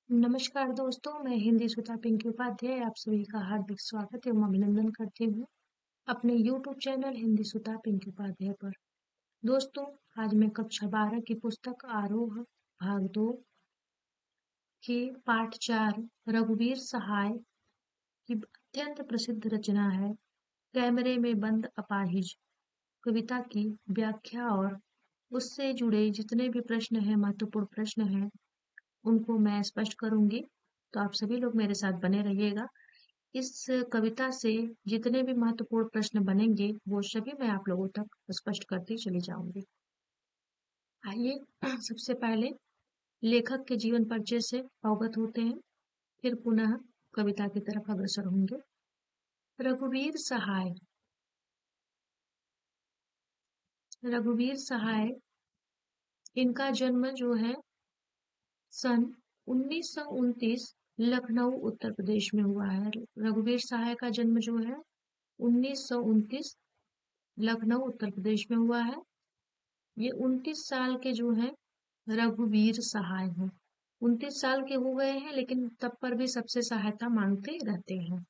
नमस्कार दोस्तों, मैं हिंदी सुधा पिंकी उपाध्याय आप सभी का हार्दिक स्वागत एवं अभिनंदन करती हूँ अपने YouTube चैनल हिंदी सुधा पिंकी उपाध्याय पर। दोस्तों, आज मैं कक्षा 12 की पुस्तक आरोह भाग 2 की पाठ 4 रघुवीर सहाय की अत्यंत प्रसिद्ध रचना है कैमरे में बंद अपाहिज कविता की व्याख्या और उससे जुड़े जितने भी प्रश्न हैं, महत्वपूर्ण प्रश्न हैं, उनको मैं स्पष्ट करूंगी। तो आप सभी लोग मेरे साथ बने रहिएगा। इस कविता से जितने भी महत्वपूर्ण प्रश्न बनेंगे वो सभी मैं आप लोगों तक स्पष्ट करती चली जाऊंगी। आइए सबसे पहले लेखक के जीवन परिचय से अवगत होते हैं, फिर पुनः कविता की तरफ अग्रसर होंगे। रघुवीर सहाय। रघुवीर सहाय, इनका जन्म जो है सन 1929 लखनऊ उत्तर प्रदेश में हुआ है। रघुवीर सहाय का जन्म जो है 1929 लखनऊ उत्तर प्रदेश में हुआ है। ये 29 साल के जो हैं रघुवीर सहाय हैं। 29 साल के हो गए हैं लेकिन तब पर भी सबसे सहायता मांगते रहते हैं।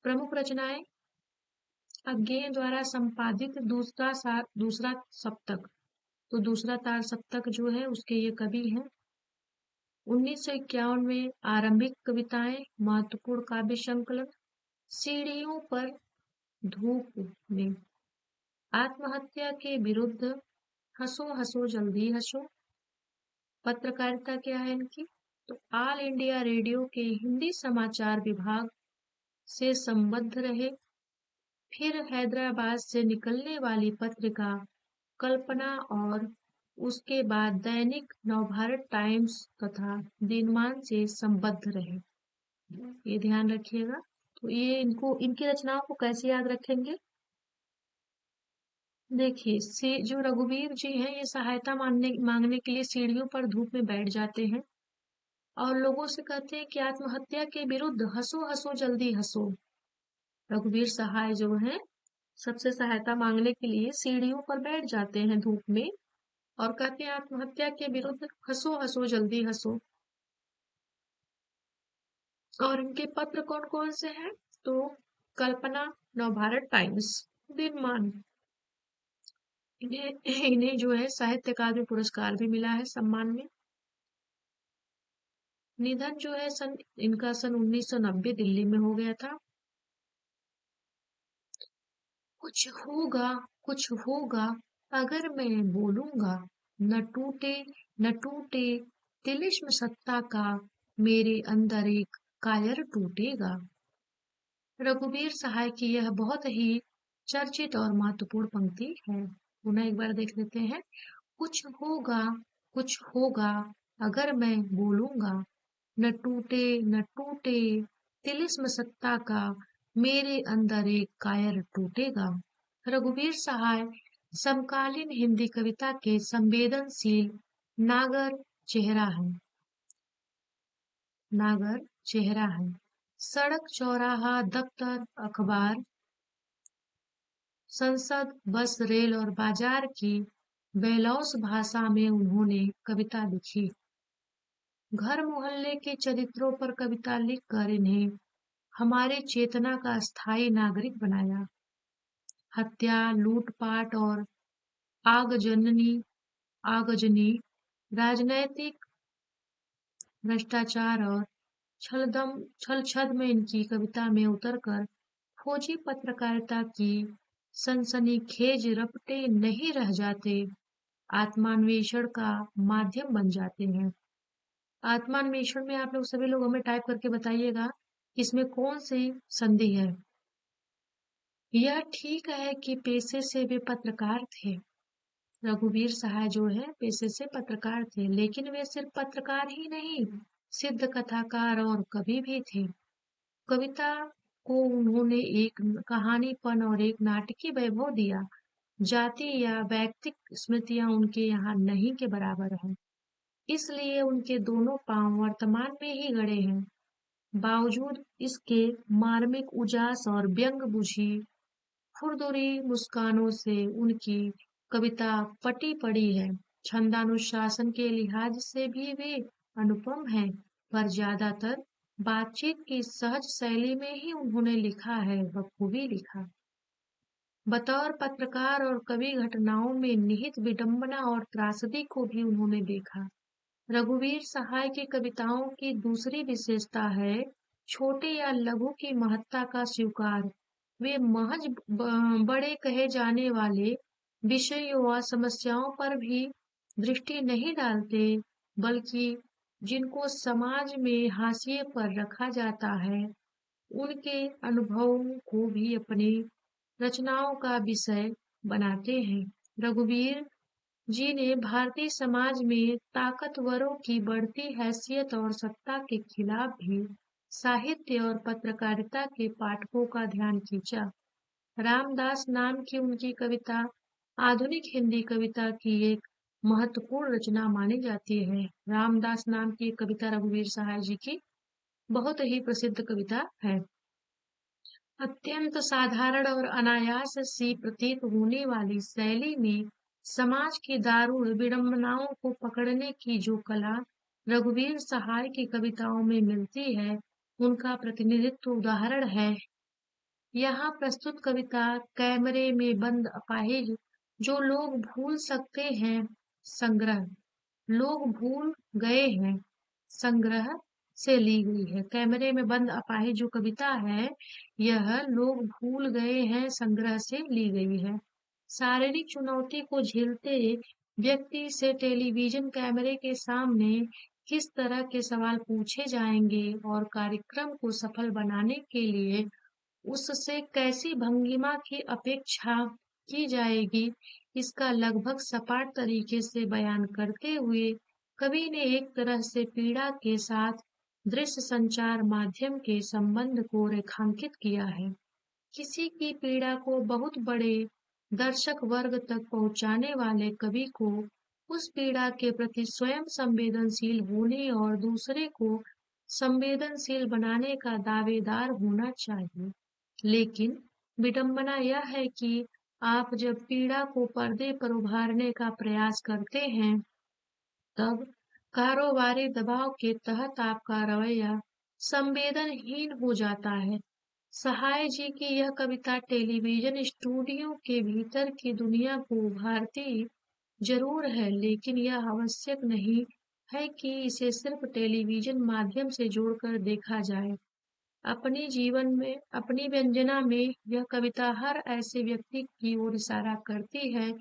प्रमुख रचनाएं: अज्ञेय द्वारा संपादित दूसरा सप्तक। तो दूसरा तार सप्तक जो है उसके ये कवि हैं। 1951 में आरंभिक कविताएं, महत्वपूर्ण काव्य संकलन सीढ़ियों पर धूप में, आत्महत्या के विरुद्ध, हंसो हंसो जल्दी हंसो। पत्रकारिता क्या है इनकी? तो ऑल इंडिया रेडियो के हिंदी समाचार विभाग से संबद्ध रहे। फिर हैदराबाद से निकलने वाली पत्रिका कल्पना और उसके बाद दैनिक नवभारत टाइम्स तथा दिनमान से संबद्ध रहे। ये ध्यान रखिएगा। तो ये इनकी रचनाओं को कैसे याद रखेंगे? देखिए, से जो रघुवीर जी हैं ये सहायता मांगने के लिए सीढ़ियों पर धूप में बैठ जाते हैं और लोगों से कहते हैं कि आत्महत्या के विरुद्ध हंसो हंसो जल्दी हंसो। रघुवीर सहाय जो है सबसे सहायता मांगने के लिए सीढ़ियों पर बैठ जाते हैं धूप में और कहते हैं आत्महत्या के विरुद्ध हंसो हंसो जल्दी हंसो। और इनके पत्र कौन कौन से हैं? तो कल्पना, नवभारत टाइम्स, दिनमान। इन्हें इन्हें जो है साहित्य अकादमी पुरस्कार भी मिला है सम्मान में। निधन जो है इनका सन 1990 दिल्ली में हो गया था। कुछ होगा अगर मैं बोलूंगा, न टूटे तिलिस्म सत्ता का, मेरे अंदर एक कायर टूटेगा। रघुवीर सहाय की यह बहुत ही चर्चित और महत्वपूर्ण पंक्ति है। पुनः एक बार देख लेते हैं। कुछ होगा अगर मैं बोलूंगा, न टूटे तिलिस्म सत्ता का, मेरे अंदर एक कायर टूटेगा। रघुवीर सहाय समकालीन हिंदी कविता के संवेदनशील नागर चेहरा है। नागर चेहरा है। सड़क, चौराहा, दफ्तर, अखबार, संसद, बस, रेल और बाजार की बेलौस भाषा में उन्होंने कविता लिखी। घर मोहल्ले के चरित्रों पर कविता लिखकर इन्हें हमारे चेतना का स्थायी नागरिक बनाया। हत्या, लूटपाट और आगजनी आगजनी, राजनैतिक भ्रष्टाचार और छल छद में इनकी कविता में उतरकर खोजी पत्रकारिता की सनसनीखेज रपटे नहीं रह जाते, आत्मान्वेषण का माध्यम बन जाते हैं। आत्मान्वेषण में आप लोग सभी लोग हमें टाइप करके बताइएगा इसमें कौन सी संधि है। यह ठीक है कि पेशे से वे पत्रकार थे। रघुवीर सहाय जो है पेशे से पत्रकार थे, लेकिन वे सिर्फ पत्रकार ही नहीं, सिद्ध कथाकार और कवि भी थे। कविता को उन्होंने एक कहानीपन और एक नाटकीय वैभव दिया। जाति या व्यक्तिक स्मृतियां उनके यहाँ नहीं के बराबर है, इसलिए उनके दोनों पांव वर्तमान में ही गड़े हैं। बावजूद इसके मार्मिक उजास और व्यंग बुझी खुरदुरी मुस्कानों से उनकी कविता पटी पड़ी है। छंदानुशासन के लिहाज से भी वे अनुपम हैं। पर ज्यादातर बातचीत की सहज शैली में ही उन्होंने लिखा है, बखूबी लिखा। बतौर पत्रकार और कवि घटनाओं में निहित विडंबना और त्रासदी को भी उन्होंने देखा। रघुवीर सहाय की कविताओं की दूसरी विशेषता है छोटे या लघु की महत्ता का स्वीकार। वे महज बड़े कहे जाने वाले विषयों व समस्याओं पर भी दृष्टि नहीं डालते, बल्कि जिनको समाज में हाशिए पर रखा जाता है, उनके अनुभवों को भी अपनी रचनाओं का विषय बनाते हैं। रघुवीर जी ने भारतीय समाज में ताकतवरों की बढ़ती हैसियत और सत्ता के खिलाफ भी साहित्य और पत्रकारिता के पाठकों का ध्यान खींचा। रामदास नाम की उनकी कविता आधुनिक हिंदी कविता की एक महत्वपूर्ण रचना मानी जाती है। रामदास नाम की एक कविता रघुवीर सहाय जी की बहुत ही प्रसिद्ध कविता है। अत्यंत साधारण और अनायास सी प्रतीत होने वाली शैली में समाज की दारुण विडंबनाओं को पकड़ने की जो कला रघुवीर सहाय की कविताओं में मिलती है, उनका प्रतिनिधित्व उदाहरण है यहाँ प्रस्तुत कविता कैमरे में बंद अपाहिज जो लोग भूल सकते हैं संग्रह लोग भूल गए हैं संग्रह से ली गई है। कैमरे में बंद अपाहिज जो कविता है, यह लोग भूल गए हैं संग्रह से ली गई है। शारीरिक चुनौती को झेलते व्यक्ति से टेलीविजन कैमरे के सामने किस तरह के सवाल पूछे जाएंगे और कार्यक्रम को सफल बनाने के लिए उससे कैसी भंगिमा की अपेक्षा की जाएगी, इसका लगभग सपाट तरीके से बयान करते हुए कवि ने एक तरह से पीड़ा के साथ दृश्य संचार माध्यम के संबंध को रेखांकित किया है। किसी की पीड़ा को बहुत बड़े दर्शक वर्ग तक पहुंचाने वाले कवि को उस पीड़ा के प्रति स्वयं संवेदनशील होने और दूसरे को संवेदनशील बनाने का दावेदार होना चाहिए। लेकिन विडंबना यह है कि आप जब पीड़ा को पर्दे पर उभारने का प्रयास करते हैं, तब कारोबारी दबाव के तहत आपका रवैया संवेदनहीन हो जाता है। सहाय जी की यह कविता टेलीविजन स्टूडियो के भीतर की दुनिया को उभारती जरूर है, लेकिन यह आवश्यक नहीं है कि इसे सिर्फ टेलीविजन माध्यम से जोड़कर देखा जाए। अपने जीवन में अपनी व्यंजना में यह कविता हर ऐसे व्यक्ति की ओर इशारा करती है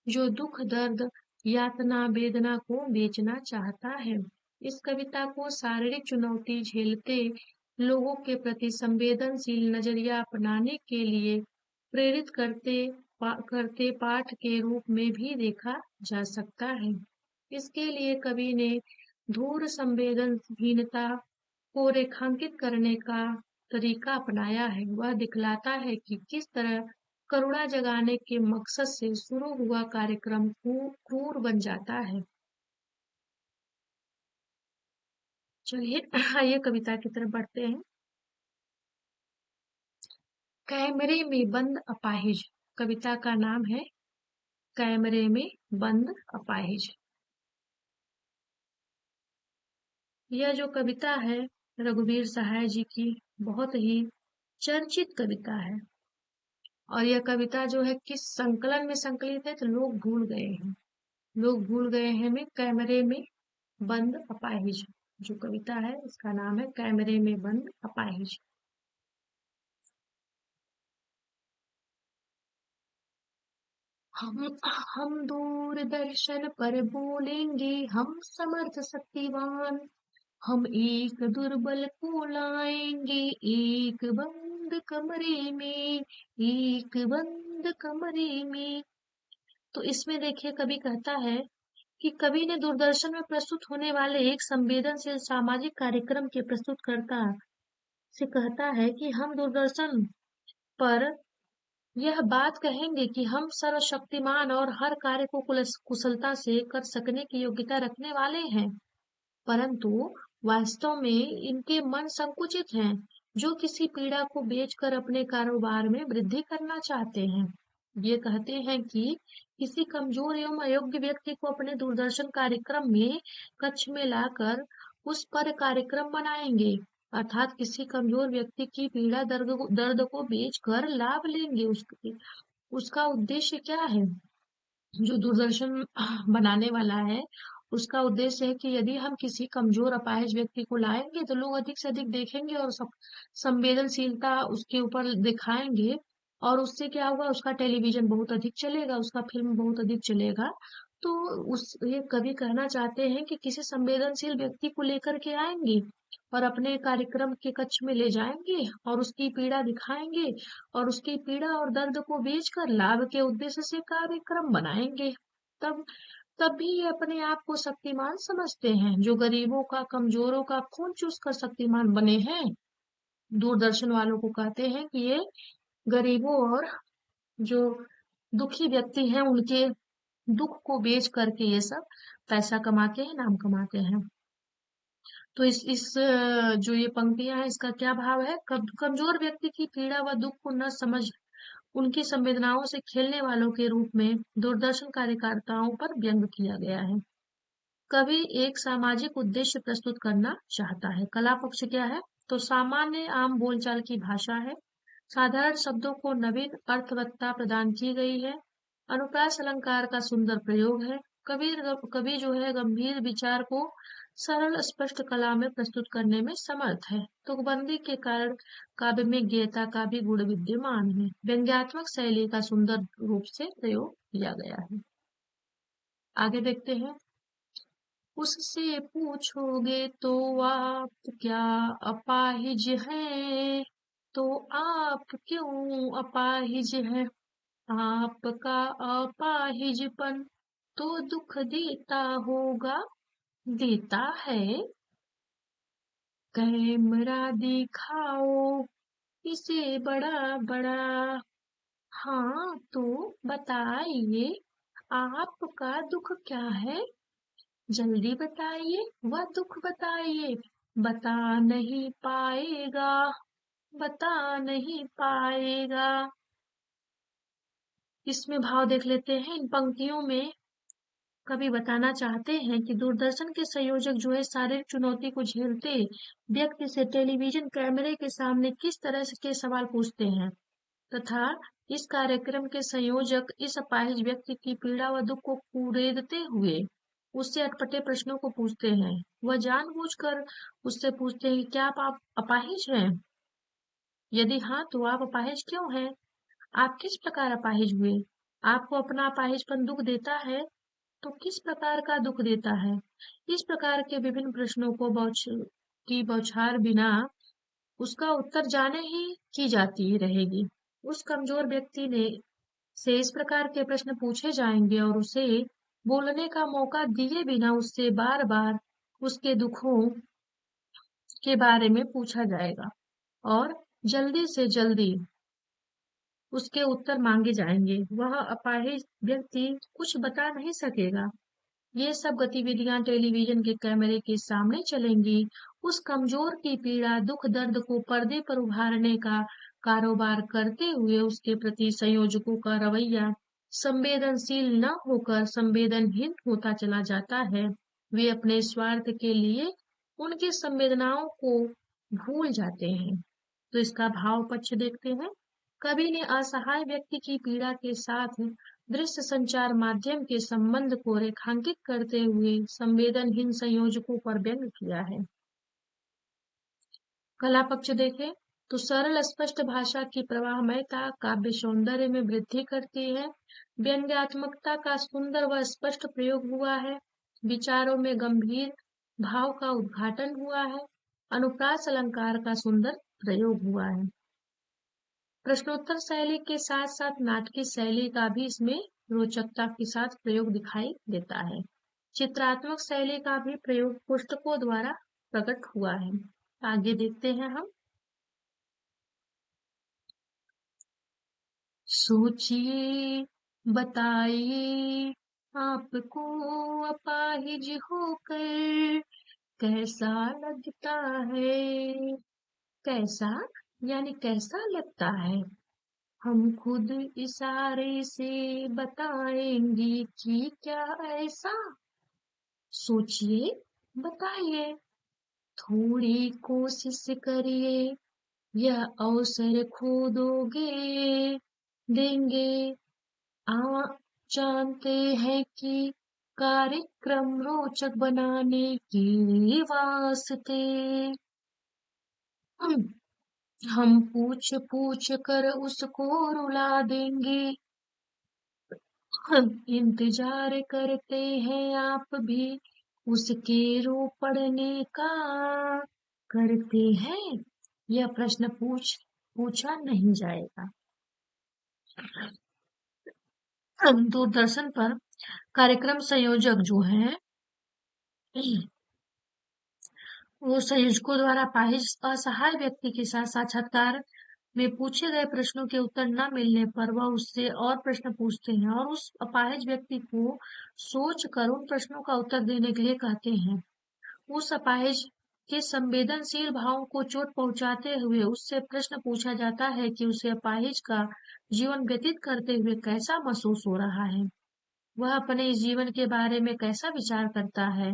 जो दुख दर्द यातना वेदना को बेचना चाहता है। इस कविता को शारीरिक चुनौती झेलते लोगों के प्रति संवेदनशील नजरिया अपनाने के लिए प्रेरित करते पाठ के रूप में भी देखा जा सकता है। इसके लिए कवि ने धूर संवेदनहीनता को रेखांकित करने का तरीका अपनाया है। वह दिखलाता है कि किस तरह करुणा जगाने के मकसद से शुरू हुआ कार्यक्रम क्रूर बन जाता है। चलिए आइए कविता की तरफ बढ़ते हैं। कैमरे में बंद अपाहिज कविता का नाम है कैमरे में बंद अपाहिज। यह जो कविता है रघुवीर सहाय जी की बहुत ही चर्चित कविता है और यह कविता जो है किस संकलन में संकलित है तो लोग भूल गए हैं। लोग भूल गए हैं में कैमरे में बंद अपाहिज जो कविता है इसका नाम है कैमरे में बंद अपाहिज। हम दूरदर्शन पर बोलेंगे हम समर्थ शक्तिवान, हम एक दुर्बल को लाएंगे एक बंद कमरे में, एक बंद कमरे में। तो इसमें देखिए कवि कहता है कि कवि ने दूरदर्शन में प्रस्तुत होने वाले एक संवेदनशील सामाजिक कार्यक्रम के प्रस्तुतकर्ता से कहता है कि हम दूरदर्शन पर यह बात कहेंगे कि हम सर्वशक्तिमान और हर कार्य को कुशलता से कर सकने की योग्यता रखने वाले हैं, परंतु वास्तव में इनके मन संकुचित हैं, जो किसी पीड़ा को बेचकर अपने कारोबार में वृद्धि करना चाहते हैं। ये कहते हैं कि किसी कमजोर एवं अयोग्य व्यक्ति को अपने दूरदर्शन कार्यक्रम में कक्ष में लाकर उस पर कार्यक्रम बनाएंगे, अर्थात किसी कमजोर व्यक्ति की पीड़ा दर्द को बेचकर लाभ लेंगे। उसका उद्देश्य क्या है? जो दूरदर्शन बनाने वाला है, उसका उद्देश्य है कि यदि हम किसी कमजोर अपाहिज व्यक्ति को लाएंगे तो लोग अधिक से अधिक देखेंगे और सब संवेदनशीलता उसके ऊपर दिखाएंगे, और उससे क्या होगा, उसका टेलीविजन बहुत अधिक चलेगा, उसका फिल्म बहुत अधिक चलेगा। तो उस ये कवि कहना चाहते हैं कि किसी संवेदनशील व्यक्ति को लेकर के आएंगे और अपने कार्यक्रम के कक्ष में ले जाएंगे और उसकी पीड़ा दिखाएंगे, और उसकी पीड़ा और दर्द को बेचकर लाभ के उद्देश्य से कार्यक्रम बनाएंगे। तब तब भी ये अपने आप को शक्तिमान समझते हैं, जो गरीबों का, कमजोरों का खून चूस कर शक्तिमान बने हैं। दूरदर्शन वालों को कहते हैं कि ये गरीबों और जो दुखी व्यक्ति हैं उनके दुख को बेच करके ये सब पैसा कमाते हैं, नाम कमाते हैं। तो जो ये पंक्तियां हैं, इसका क्या भाव है? कमजोर व्यक्ति की पीड़ा व दुख को न समझ उनकी संवेदनाओं से खेलने वालों के रूप में दूरदर्शन कार्यकर्ताओं पर व्यंग किया गया है। कवि एक सामाजिक उद्देश्य प्रस्तुत करना चाहता है। कला पक्ष क्या है? तो सामान्य आम बोलचाल की भाषा है, साधारण शब्दों को नवीन अर्थवत्ता प्रदान की गई है, अनुप्रास अलंकार का सुंदर प्रयोग है। कवि जो है गंभीर विचार को सरल स्पष्ट कला में प्रस्तुत करने में समर्थ है। तुकबंदी के कारण काव्य में गेयता का भी गुण विद्यमान है। व्यंग्यात्मक शैली का सुंदर रूप से प्रयोग किया गया है। आगे देखते हैं। उससे पूछोगे तो आप क्या अपाहिज हैं, तो आप क्यों अपाहिज हैं? आपका अपाहिजपन तो दुख देता होगा, देता है। कैमरा दिखाओ इसे बड़ा बड़ा, हाँ तो बताइए आपका दुख क्या है? जल्दी बताइए, वह दुख बताइए। बता नहीं पाएगा, बता नहीं पाएगा। इसमें भाव देख लेते हैं। इन पंक्तियों में कवि बताना चाहते हैं कि दूरदर्शन के संयोजक जो है शारीरिक चुनौती को झेलते व्यक्ति से टेलीविजन कैमरे के सामने किस तरह के सवाल पूछते हैं, तथा इस कार्यक्रम के संयोजक इस अपाहिज व्यक्ति की पीड़ा व दुख को कुरेदते हुए उससे अटपटे प्रश्नों को पूछते हैं। वह जानबूझकर उससे पूछते हैं कि क्या आप अपाहिज हैं? यदि हाँ, तो आप अपाहिज क्यों हैं? आप किस प्रकार अपाहिज हुए? आपको अपना अपाहिजपन दुख देता है, तो किस प्रकार का दुख देता है? इस प्रकार के विभिन्न प्रश्नों को बौछार बिना उसका उत्तर जाने ही की जाती रहेगी। उस कमजोर व्यक्ति ने से इस प्रकार के प्रश्न पूछे जाएंगे और उसे बोलने का मौका दिए बिना उससे बार बार उसके दुखों के बारे में पूछा जाएगा और जल्दी से जल्दी उसके उत्तर मांगे जाएंगे। वह अपाहिज व्यक्ति कुछ बता नहीं सकेगा। ये सब गतिविधियां टेलीविजन के कैमरे के सामने चलेंगी। उस कमजोर की पीड़ा, दुख, दर्द को पर्दे पर उभारने का कारोबार करते हुए उसके प्रति संयोजकों का रवैया संवेदनशील न होकर संवेदनहीन होता चला जाता है। वे अपने स्वार्थ के लिए उनकी संवेदनाओं को भूल जाते हैं। तो इसका भाव पक्ष देखते हैं। कवि ने असहाय व्यक्ति की पीड़ा के साथ दृश्य संचार माध्यम के संबंध को रेखांकित करते हुए संवेदनहीन संयोजकों पर व्यंग किया है। कला पक्ष देखें तो सरल स्पष्ट भाषा की प्रवाहमयता काव्य सौंदर्य में वृद्धि करती है। व्यंग्यात्मकता का सुंदर व स्पष्ट प्रयोग हुआ है। विचारों में गंभीर भाव का उद्घाटन हुआ है। अनुप्रास अलंकार का सुंदर प्रयोग हुआ है। प्रश्नोत्तर शैली के साथ साथ नाटकीय शैली का भी इसमें रोचकता के साथ प्रयोग दिखाई देता है। चित्रात्मक शैली का भी प्रयोग पुस्तकों द्वारा प्रकट हुआ है। आगे देखते हैं हम। सोचिए, बताइए आपको अपाहिज होकर कैसा लगता है? कैसा यानी कैसा लगता है? हम खुद इशारे से बताएंगे कि क्या ऐसा? सोचिए, बताइए थोड़ी कोशिश करिए, यह अवसर खो दोगे, देंगे। आ जानते हैं कि कार्यक्रम रोचक बनाने के वास्ते हम पूछ पूछ कर उसको रुला देंगे। हम इंतजार करते हैं आप भी उसके रो पड़ने का। करते हैं, यह प्रश्न पूछा नहीं जाएगा। दूरदर्शन पर कार्यक्रम संयोजक जो हैं, वो संयोजकों द्वारा अपाहिज असहाय व्यक्ति के साथ साक्षात्कार में पूछे गए प्रश्नों के उत्तर न मिलने पर वह उससे और प्रश्न पूछते हैं और उस अपाहिज व्यक्ति को सोच कर उन प्रश्नों का उत्तर देने के लिए कहते हैं। उस अपाहिज के संवेदनशील भावों को चोट पहुंचाते हुए उससे प्रश्न पूछा जाता है कि उसे अपाहिज का जीवन व्यतीत करते हुए कैसा महसूस हो रहा है, वह अपने इस जीवन के बारे में कैसा विचार करता है,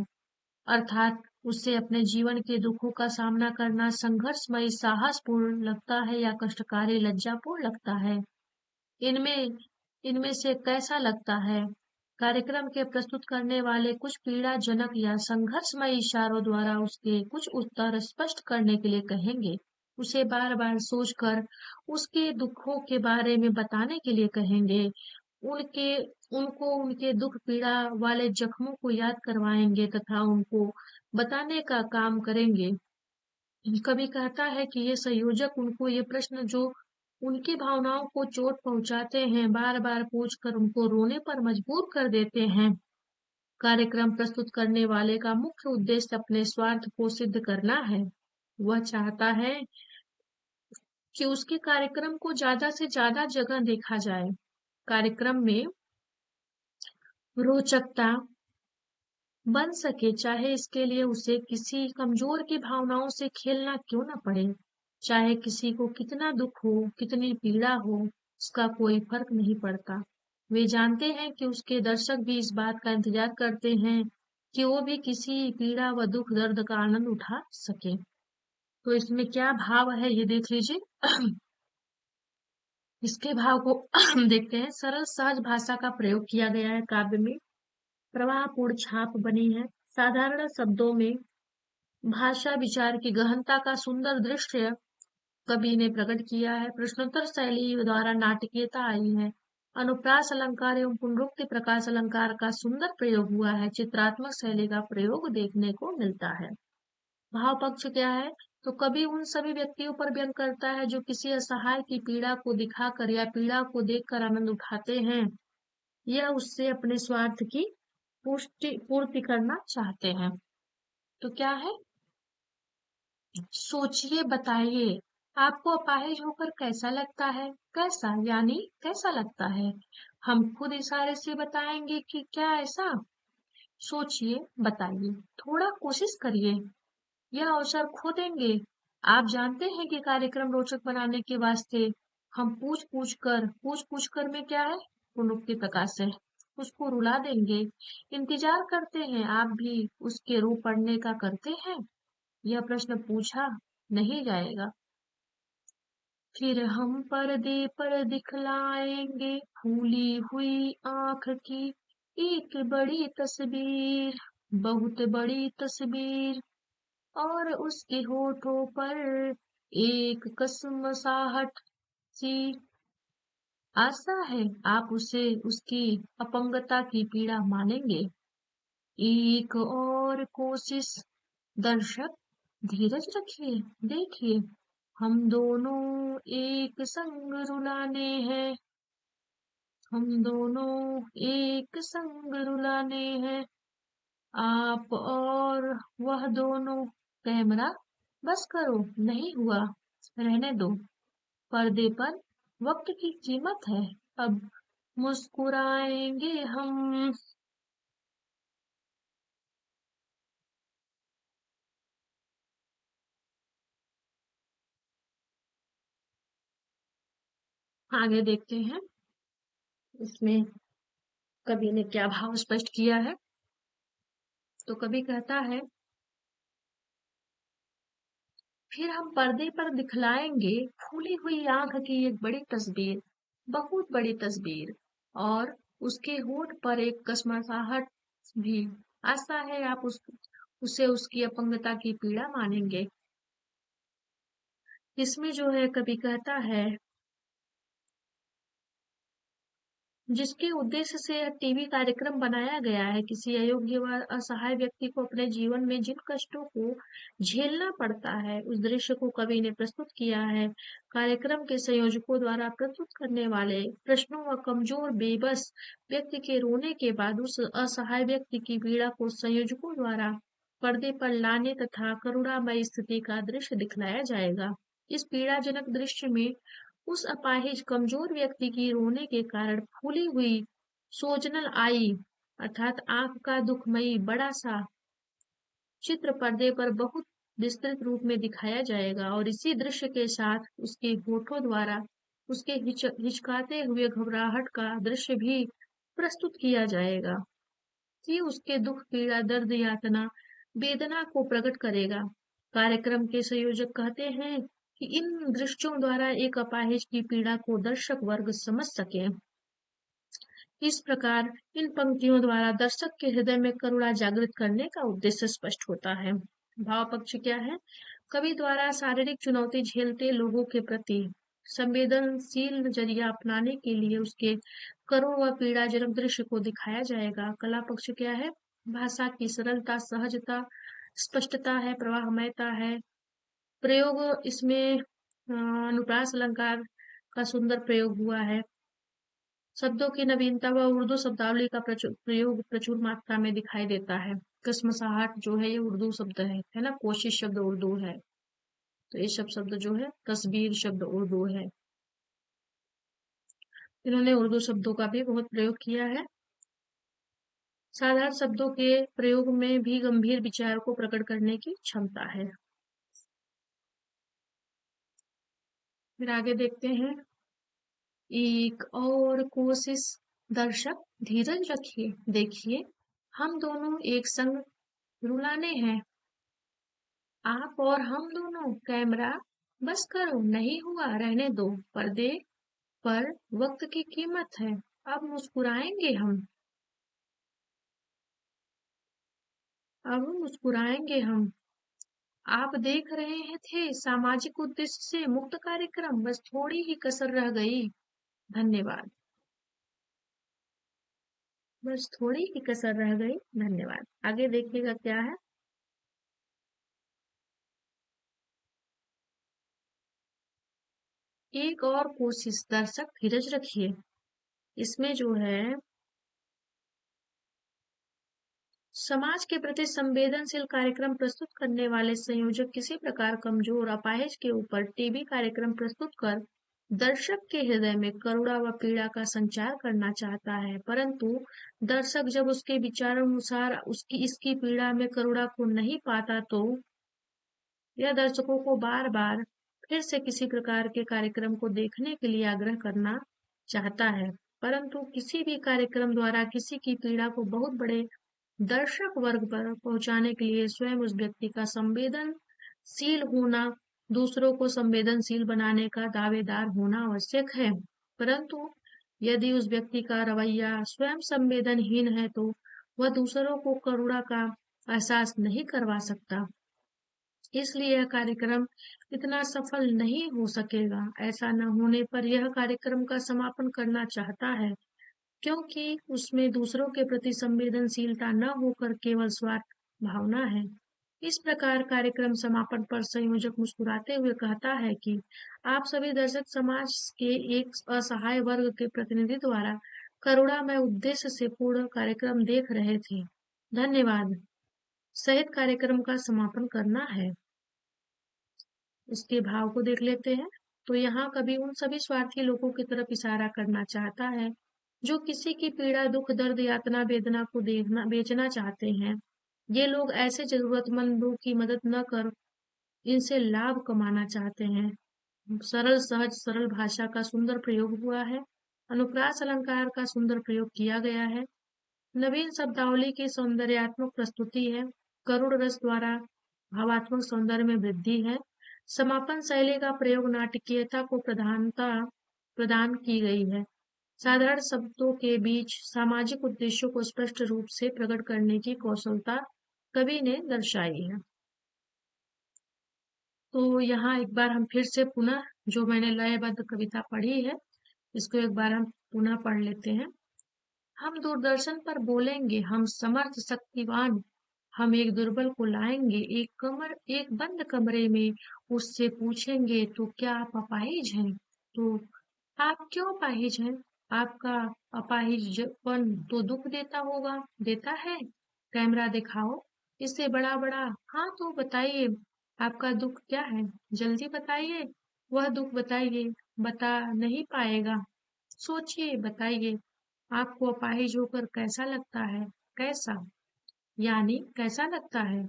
अर्थात उसे अपने जीवन के दुखों का सामना करना संघर्षमयी साहसपूर्ण लगता है या कष्टकारी लज्जापूर्ण लगता है। इनमें इनमें से कैसा लगता है? कार्यक्रम के प्रस्तुत करने वाले कुछ पीड़ाजनक या संघर्षमय इशारों द्वारा उसके कुछ उत्तर स्पष्ट करने के लिए कहेंगे। उसे बार बार सोचकर उसके दुखों के बारे में बताने के लिए कहेंगे। उनके उनको उनके दुख पीड़ा वाले जख्मों को याद करवाएंगे तथा उनको बताने का काम करेंगे। कवि कहता है कि ये संयोजक उनको ये प्रश्न जो उनकी भावनाओं को चोट पहुंचाते हैं, बार बार पूछकर उनको रोने पर मजबूर कर देते हैं। कार्यक्रम प्रस्तुत करने वाले का मुख्य उद्देश्य अपने स्वार्थ को सिद्ध करना है। वह चाहता है कि उसके कार्यक्रम को ज्यादा से ज्यादा जगह देखा जाए। कार्यक्रम में रोचकता बन सके, चाहे इसके लिए उसे किसी कमजोर की भावनाओं से खेलना क्यों न पड़े। चाहे किसी को कितना दुख हो, कितनी पीड़ा हो, उसका कोई फर्क नहीं पड़ता। वे जानते हैं कि उसके दर्शक भी इस बात का इंतजार करते हैं कि वो भी किसी पीड़ा व दुख दर्द का आनंद उठा सके। तो इसमें क्या भाव है ये देख लीजिए। इसके भाव को देखते हैं। सरल सहज भाषा का प्रयोग किया गया है काव्य में। प्रवाहपूर्ण छाप बनी है। साधारण शब्दों में भाषा विचार की गहनता का सुंदर दृश्य कवि ने प्रकट किया है। प्रश्नोत्तर शैली द्वारा नाटकीयता आई है। अनुप्रास अलंकार एवं पुनरुक्ति प्रकाश अलंकार का सुंदर प्रयोग हुआ है। चित्रात्मक शैली का प्रयोग देखने को मिलता है। भाव पक्ष क्या है? तो कवि उन सभी व्यक्तियों पर व्यंग करता है जो किसी असहाय की पीड़ा को दिखाकर या पीड़ा को देखकर आनंद उठाते हैं। यह उससे अपने स्वार्थ की पूर्ति करना चाहते हैं। तो क्या है? सोचिए, बताइए, आपको अपाहिज होकर कैसा लगता है? कैसा यानी कैसा लगता है? हम खुद इशारे से बताएंगे कि क्या ऐसा? सोचिए, बताइए, थोड़ा कोशिश करिए। यह अवसर खो देंगे। आप जानते हैं कि कार्यक्रम रोचक बनाने के वास्ते हम पूछ पूछ कर में क्या है? पुनरुक्ति प्रकाश है। उसको रुला देंगे। इंतजार करते हैं, आप भी उसके रो पड़ने का करते हैं? यह प्रश्न पूछा नहीं जाएगा। फिर हम पर्दे पर दिखलाएंगे फूली हुई आंख की एक बड़ी तस्वीर, बहुत बड़ी तस्वीर, और उसके होठों पर एक कसमसाहट सी। आशा है आप उसे उसकी अपंगता की पीड़ा मानेंगे। एक और कोशिश। दर्शक, धीरज रखिए, देखिए, हम दोनों एक संग रुलाने हैं। हम दोनों एक संग रुलाने हैं, आप और वह दोनों। कैमरा, बस करो, नहीं हुआ, रहने दो। पर्दे पर वक्त की कीमत है। अब मुस्कुराएंगे हम। आगे देखते हैं इसमें कवि ने क्या भाव स्पष्ट किया है। तो कवि कहता है, फिर हम पर्दे पर दिखलाएंगे फूली हुई आंख की एक बड़ी तस्वीर, बहुत बड़ी तस्वीर, और उसके होठ पर एक कसमसाहट भी। आशा है आप उसे उसकी अपंगता की पीड़ा मानेंगे। इसमें जो है कवि कहता है, जिसके उद्देश्य से यह टीवी कार्यक्रम बनाया गया है, किसी अयोग्य व असहाय व्यक्ति को अपने जीवन में जिन कष्टों को झेलना पड़ता है, उस दृश्य को कवि ने प्रस्तुत किया है। कार्यक्रम के संयोजकों द्वारा प्रस्तुत करने वाले प्रश्नों व कमजोर बेबस व्यक्ति के रोने के बाद उस असहाय व्यक्ति की पीड़ा को संयोजकों द्वारा पर्दे पर लाने तथा करुणामयी स्थिति का दृश्य दिखलाया जाएगा। इस पीड़ाजनक दृश्य में उस अपाहिज कमजोर व्यक्ति की रोने के कारण फूली हुई सोजनल आई अर्थात आंख का दुखमयी बड़ा सा चित्र पर्दे पर बहुत विस्तृत रूप में दिखाया जाएगा, और इसी दृश्य के साथ उसके होठों द्वारा उसके हिचकाते हुए घबराहट का दृश्य भी प्रस्तुत किया जाएगा, कि उसके दुख पीड़ा दर्द यातना वेदना को प्रकट करेगा। कार्यक्रम के संयोजक कहते हैं कि इन दृश्यों द्वारा एक अपाहिज की पीड़ा को दर्शक वर्ग समझ सके। इस प्रकार इन पंक्तियों द्वारा दर्शक के हृदय में करुणा जागृत करने का उद्देश्य स्पष्ट होता है। भाव पक्ष क्या है? कवि द्वारा शारीरिक चुनौती झेलते लोगों के प्रति संवेदनशील नजरिया अपनाने के लिए उसके करुण व पीड़ाजनक दृश्य को दिखाया जाएगा। कला पक्ष क्या है? भाषा की सरलता, सहजता, स्पष्टता है, प्रवाहमयता है। प्रयोग इसमें अनुप्रास अलंकार का सुंदर प्रयोग हुआ है। शब्दों की नवीनता व उर्दू शब्दावली का प्रयोग प्रचुर मात्रा में दिखाई देता है। कसमसाहट जो है ये उर्दू शब्द है ना। कोशिश शब्द उर्दू है, तो ये सब शब्द जो है, तस्वीर शब्द उर्दू है। इन्होंने उर्दू शब्दों का भी बहुत प्रयोग किया है। साधारण शब्दों के प्रयोग में भी गंभीर विचार को प्रकट करने की क्षमता है। फिर आगे देखते हैं, एक और कोशिश। दर्शक धीरज रखिए, देखिए हम दोनों एक संग रुलाने हैं, आप और हम दोनों। कैमरा बस करो, नहीं हुआ रहने दो, पर्दे पर वक्त की कीमत है, अब मुस्कुराएंगे हम, अब मुस्कुराएंगे हम। आप देख रहे हैं थे सामाजिक उद्देश्य से मुक्त कार्यक्रम, बस थोड़ी ही कसर रह गई, धन्यवाद। बस थोड़ी ही कसर रह गई, धन्यवाद। आगे देखिएगा क्या है। एक और कोशिश। दर्शक धीरज रखिए। इसमें जो है समाज के प्रति संवेदनशील कार्यक्रम प्रस्तुत करने वाले संयोजक किसी प्रकार कमजोर अपाहिज के ऊपर टीवी कार्यक्रम प्रस्तुत कर दर्शक के हृदय में करुणा व पीड़ा का संचार करना चाहता है, परंतु दर्शक जब उसके विचारानुसार उसकी इसकी पीड़ा में करुणा को नहीं पाता, तो यह दर्शकों को बार बार फिर से किसी प्रकार के कार्यक्रम को देखने के लिए आग्रह करना चाहता है। परंतु किसी भी कार्यक्रम द्वारा किसी की पीड़ा को बहुत बड़े दर्शक वर्ग पर पहुंचाने के लिए स्वयं उस व्यक्ति का संवेदनशील होना, दूसरों को संवेदनशील बनाने का दावेदार होना आवश्यक है। परंतु यदि उस व्यक्ति का रवैया स्वयं संवेदनहीन है, तो वह दूसरों को करुणा का एहसास नहीं करवा सकता। इसलिए यह कार्यक्रम इतना सफल नहीं हो सकेगा। ऐसा न होने पर यह कार्यक्रम का समापन करना चाहता है, क्योंकि उसमें दूसरों के प्रति संवेदनशीलता न होकर केवल स्वार्थ भावना है। इस प्रकार कार्यक्रम समापन पर संयोजक मुस्कुराते हुए कहता है कि आप सभी दर्शक समाज के एक असहाय वर्ग के प्रतिनिधि द्वारा करुणामय उद्देश्य से पूर्ण कार्यक्रम देख रहे थे, धन्यवाद सहित कार्यक्रम का समापन करना है। इसके भाव को देख लेते हैं। तो यहाँ कवि उन सभी स्वार्थी लोगों की तरफ इशारा करना चाहता है जो किसी की पीड़ा, दुख, दर्द, यातना, वेदना को देखना बेचना चाहते हैं। ये लोग ऐसे जरूरतमंदों की मदद न कर इनसे लाभ कमाना चाहते हैं। सरल, सहज, सरल भाषा का सुंदर प्रयोग हुआ है। अनुप्रास अलंकार का सुंदर प्रयोग किया गया है। नवीन शब्दावली की सौंदर्यात्मक प्रस्तुति है। करुण रस द्वारा भावात्मक सौंदर्य में वृद्धि है। समापन शैली का प्रयोग नाटकीयता को प्रधानता प्रदान की गई है। साधारण शब्दों के बीच सामाजिक उद्देश्यों को स्पष्ट रूप से प्रकट करने की कौशलता कवि ने दर्शाई है। तो यहाँ एक बार हम फिर से पुनः जो मैंने लयबद्ध कविता पढ़ी है, इसको एक बार हम पुनः पढ़ लेते हैं। हम दूरदर्शन पर बोलेंगे, हम समर्थ शक्तिवान, हम एक दुर्बल को लाएंगे एक बंद कमरे में, उससे पूछेंगे तो क्या आप अपाहिज हैं? तो आप क्यों अपाहिज हैं? आपका अपाहिजपन तो दुख देता होगा, देता है? कैमरा दिखाओ, इससे बड़ा बड़ा। हाँ तो बताइए, आपका दुख क्या है? जल्दी बताइए, वह दुख बताइए। बता नहीं पाएगा, सोचिए बताइए। आपको अपाहिज होकर कैसा लगता है? कैसा? यानी कैसा लगता है?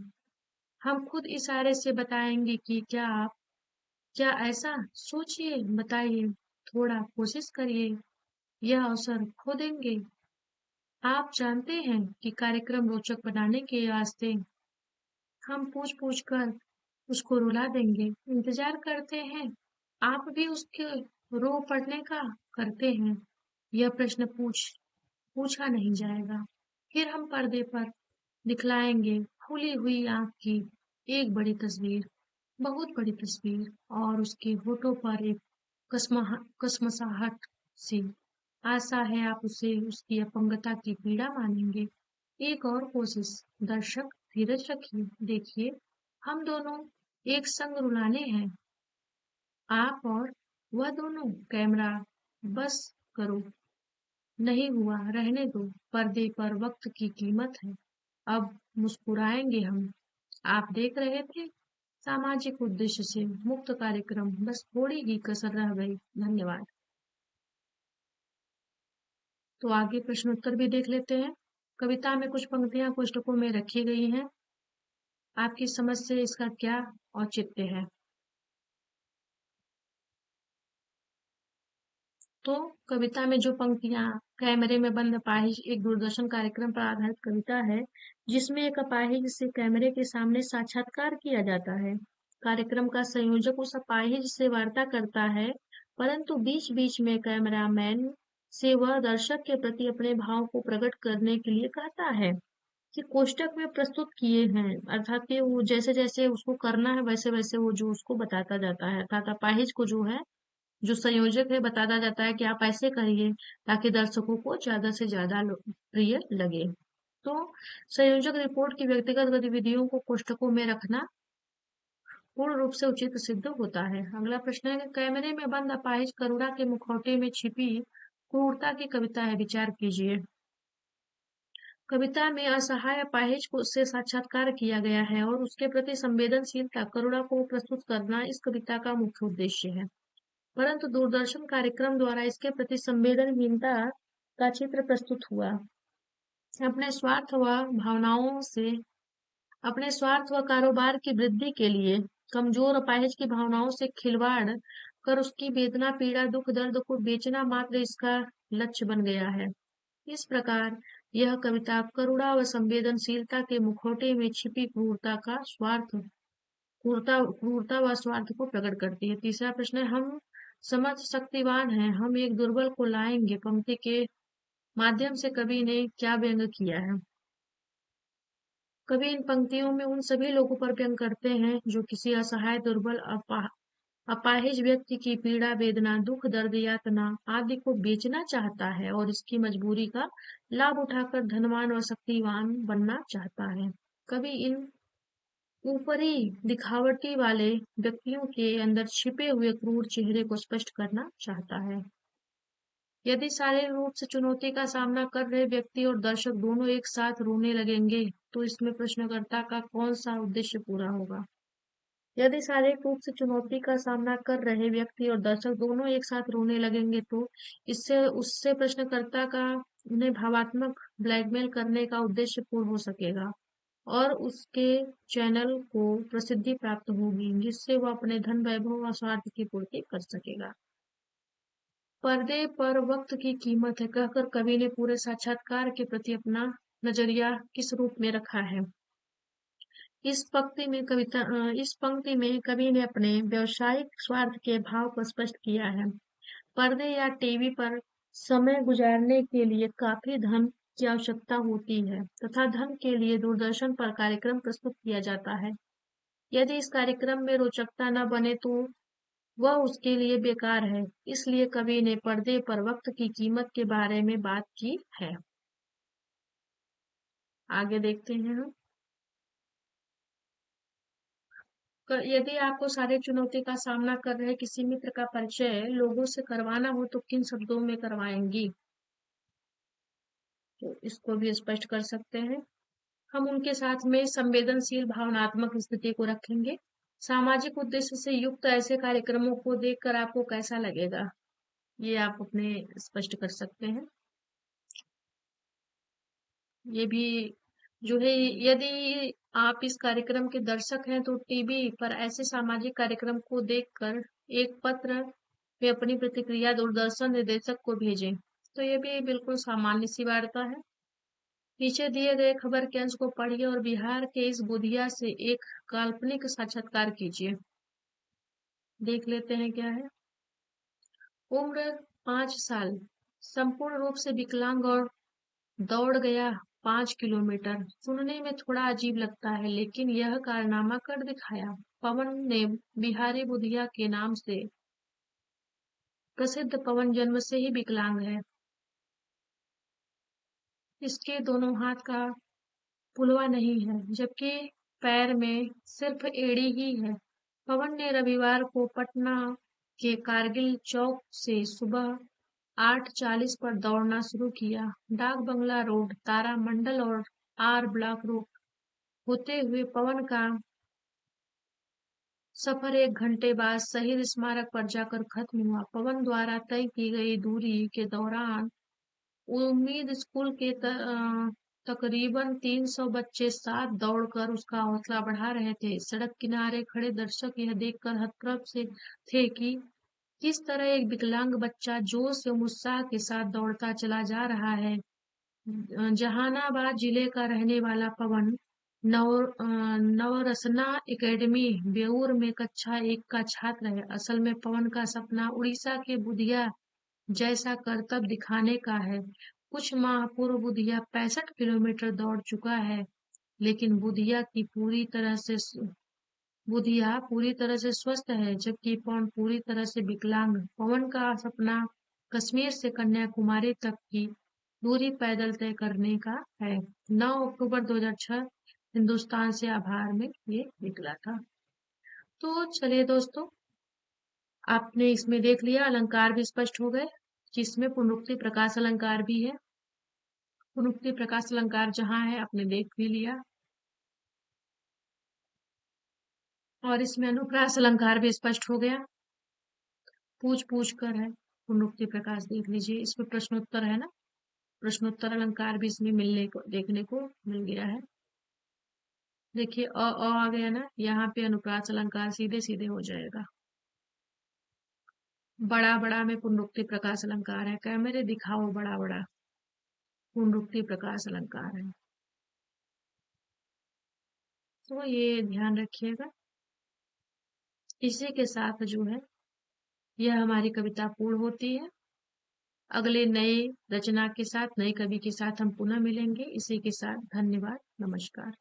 हम खुद इशारे से बताएंगे कि क्या ऐसा? सोचिए बताइए, थोड़ा कोशिश करिए, यह अवसर खो देंगे। आप जानते हैं कि कार्यक्रम रोचक बनाने के वास्ते हम पूछ पूछ कर उसको रुला देंगे। इंतजार करते हैं, आप भी उसके रो पड़ने का करते हैं। यह प्रश्न पूछा नहीं जाएगा। फिर हम पर्दे पर दिखलाएंगे खुली हुई आंख की एक बड़ी तस्वीर, बहुत बड़ी तस्वीर, और उसके होठों पर एक कसमसाहट सी। आशा है आप उसे उसकी अपंगता की पीड़ा मानेंगे। एक और कोशिश। दर्शक धीरज रखिए, देखिए, हम दोनों एक संग रुलाने हैं, आप और वह दोनों। कैमरा बस करो, नहीं हुआ, रहने दो। पर्दे पर वक्त की कीमत है, अब मुस्कुराएंगे हम। आप देख रहे थे, सामाजिक उद्देश्य से मुक्त कार्यक्रम, बस थोड़ी ही कसर रह गई। धन्यवाद। तो आगे प्रश्नोत्तर भी देख लेते हैं। कविता में कुछ पंक्तियां कोष्टकों में रखी गई हैं। आपकी समझ से इसका क्या औचित्य है? तो कविता में जो पंक्तियां, कैमरे में बंद अपाहिज एक दूरदर्शन कार्यक्रम पर आधारित कविता है, जिसमें एक अपाहिज से कैमरे के सामने साक्षात्कार किया जाता है। कार्यक्रम का संयोजक उस अपाहिज से वार्ता करता है, परंतु बीच बीच में कैमरामैन से वह दर्शक के प्रति अपने भाव को प्रकट करने के लिए कहता है कि कोष्टक में प्रस्तुत किए हैं, अर्थात कि वो जैसे जैसे उसको करना है वैसे वैसे वो जो उसको बताता जाता है, अर्थात अपाहिज को जो है, जो संयोजक है, बताता जाता है कि आप ऐसे करिए ताकि दर्शकों को ज्यादा से ज्यादा प्रिय लगे। तो संयोजक रिपोर्ट की व्यक्तिगत गतिविधियों को कोष्टकों में रखना पूर्ण रूप से उचित सिद्ध होता है। अगला प्रश्न है कि कैमरे में बंद अपाहिज करुणा के मुखौटे में छिपी क्रूरता की कविता है, विचार कीजिए। कविता में असहाय अपाहिज को से साक्षात्कार किया गया है और उसके प्रति संवेदनशीलता, करुणा को प्रस्तुत करना इस कविता का मुख्य उद्देश्य है। परंतु दूरदर्शन कार्यक्रम द्वारा इसके प्रति संवेदनहीनता का चित्र प्रस्तुत हुआ। अपने स्वार्थ व भावनाओं से अपने स्वार्थ व कारोबार की वृद्धि के लिए कमजोर अपाहिज की भावनाओं से खिलवाड़ कर उसकी वेदना, पीड़ा, दुख, दर्द को बेचना मात्र इसका लक्ष्य बन गया है। इस प्रकार यह कविता करुणा व संवेदनशीलता के मुखौटे में छिपी क्रूरता व स्वार्थ को प्रकट करती है। तीसरा प्रश्न है, हम समर्थ शक्तिवान हैं, हम एक दुर्बल को लाएंगे, पंक्ति के माध्यम से कवि ने क्या व्यंग किया है? कवि इन पंक्तियों में उन सभी लोगों पर व्यंग करते हैं जो किसी असहाय, दुर्बल, अपाहिज व्यक्ति की पीड़ा, वेदना, दुख, दर्द, यातना आदि को बेचना चाहता है और इसकी मजबूरी का लाभ उठाकर धनवान और शक्तिवान बनना चाहता है। कवि इन ऊपरी दिखावटी वाले व्यक्तियों के अंदर छिपे हुए क्रूर चेहरे को स्पष्ट करना चाहता है। यदि शारीरिक रूप से चुनौती का सामना कर रहे व्यक्ति और दर्शक दोनों एक साथ रोने लगेंगे, तो इसमें प्रश्नकर्ता का कौन सा उद्देश्य पूरा होगा? यदि शारीरिक रूप से चुनौती का सामना कर रहे व्यक्ति और दर्शक दोनों एक साथ रोने लगेंगे, तो इससे उससे प्रश्नकर्ता का उन्हें भावात्मक ब्लैकमेल करने का उद्देश्य पूर्ण हो सकेगा और उसके चैनल को प्रसिद्धि प्राप्त होगी, जिससे वह अपने धन, वैभव और स्वार्थ की पूर्ति कर सकेगा। पर्दे पर वक्त की कीमत है कहकर कवि ने पूरे साक्षात्कार के प्रति अपना नजरिया किस रूप में रखा है? इस पंक्ति में कवि ने अपने व्यावसायिक स्वार्थ के भाव को स्पष्ट किया है। पर्दे या टीवी पर समय गुजारने के लिए काफी धन की आवश्यकता होती है तथा धन के लिए दूरदर्शन पर कार्यक्रम प्रस्तुत किया जाता है। यदि इस कार्यक्रम में रोचकता न बने तो वह उसके लिए बेकार है। इसलिए कवि ने पर्दे पर वक्त की कीमत के बारे में बात की है। आगे देखते हैं हम। यदि आपको सारे चुनौती का सामना कर रहे किसी मित्र का परिचय लोगों से करवाना हो तो किन शब्दों में करवाएंगी? तो इसको भी स्पष्ट कर सकते हैं। हम उनके साथ में संवेदनशील भावनात्मक स्थिति को रखेंगे। सामाजिक उद्देश्य से युक्त ऐसे कार्यक्रमों को देखकर आपको कैसा लगेगा? ये आप अपने स्पष्ट कर सकते हैं। ये भी जो है, यदि आप इस कार्यक्रम के दर्शक हैं तो टीवी पर ऐसे सामाजिक कार्यक्रम को देखकर एक पत्र में अपनी प्रतिक्रिया दूरदर्शन निदेशक को भेजें। तो ये भी बिल्कुल सामान्य सी वार्ता है। नीचे दिए गए खबर के अंश को पढ़िए और बिहार के इस बुधिया से एक काल्पनिक साक्षात्कार कीजिए। देख लेते हैं क्या है। उम्र 5 साल, संपूर्ण रूप से विकलांग और दौड़ गया 5 किलोमीटर। सुनने में थोड़ा अजीब लगता है लेकिन यह कारनामा कर दिखाया। पवन ने बिहारी बुधिया के नाम से प्रसिद्ध पवन जन्म से ही विकलांग है। इसके दोनों हाथ का पुलवा नहीं है जबकि पैर में सिर्फ एड़ी ही है। पवन ने रविवार को पटना के कारगिल चौक से सुबह 8:40 पर दौड़ना शुरू किया। डाक बंगला रोड, तारामंडल और आर ब्लॉक रोड होते हुए पवन का सफर 1 घंटे बाद शहीद स्मारक पर जाकर खत्म हुआ। पवन द्वारा तय की गई दूरी के दौरान उम्मीद स्कूल के तकरीबन 300 बच्चे साथ दौड़कर उसका हौसला बढ़ा रहे थे। सड़क किनारे खड़े दर्शक यह देखकर हतप्रभ से थे कि किस तरह एक विकलांग बच्चा जोश एवं उत्साह के साथ दौड़ता चला जा रहा है। जहानाबाद जिले का रहने वाला पवन नवरसना एकेडमी बेऊर में कक्षा 1 का छात्र है। असल में पवन का सपना उड़ीसा के बुधिया जैसा करतब दिखाने का है। कुछ माह पूर्व बुधिया 65 किलोमीटर दौड़ चुका है, लेकिन बुधिया पूरी तरह से स्वस्थ है, जबकि पवन पूरी तरह से विकलांग। पवन का सपना कश्मीर से कन्याकुमारी तक की दूरी पैदल तय करने का है। 9 अक्टूबर 2006 हिंदुस्तान से आभार में ये निकला था। तो चलिए दोस्तों, आपने इसमें देख लिया, अलंकार भी स्पष्ट हो गए, जिसमें पुनरुक्ति प्रकाश अलंकार भी है। पुनरुक्ति प्रकाश अलंकार जहाँ है आपने देख भी लिया, और इसमें अनुप्रास अलंकार भी स्पष्ट हो गया। पूछ पूछ कर है, पुनरुक्ति प्रकाश देख लीजिए। इसमें प्रश्नोत्तर है ना, प्रश्नोत्तर अलंकार भी इसमें देखने को मिल गया है। देखिए आ गया ना, यहाँ पे अनुप्रास अलंकार सीधे सीधे हो जाएगा। बड़ा बड़ा में पुनरुक्ति प्रकाश अलंकार है। कैमरे दिखाओ, बड़ा बड़ा पुनरुक्ति प्रकाश अलंकार है। तो ये ध्यान रखिएगा। इसी के साथ जो है यह हमारी कविता पूर्ण होती है। अगले नए रचना के साथ, नए कवि के साथ हम पुनः मिलेंगे। इसी के साथ धन्यवाद, नमस्कार।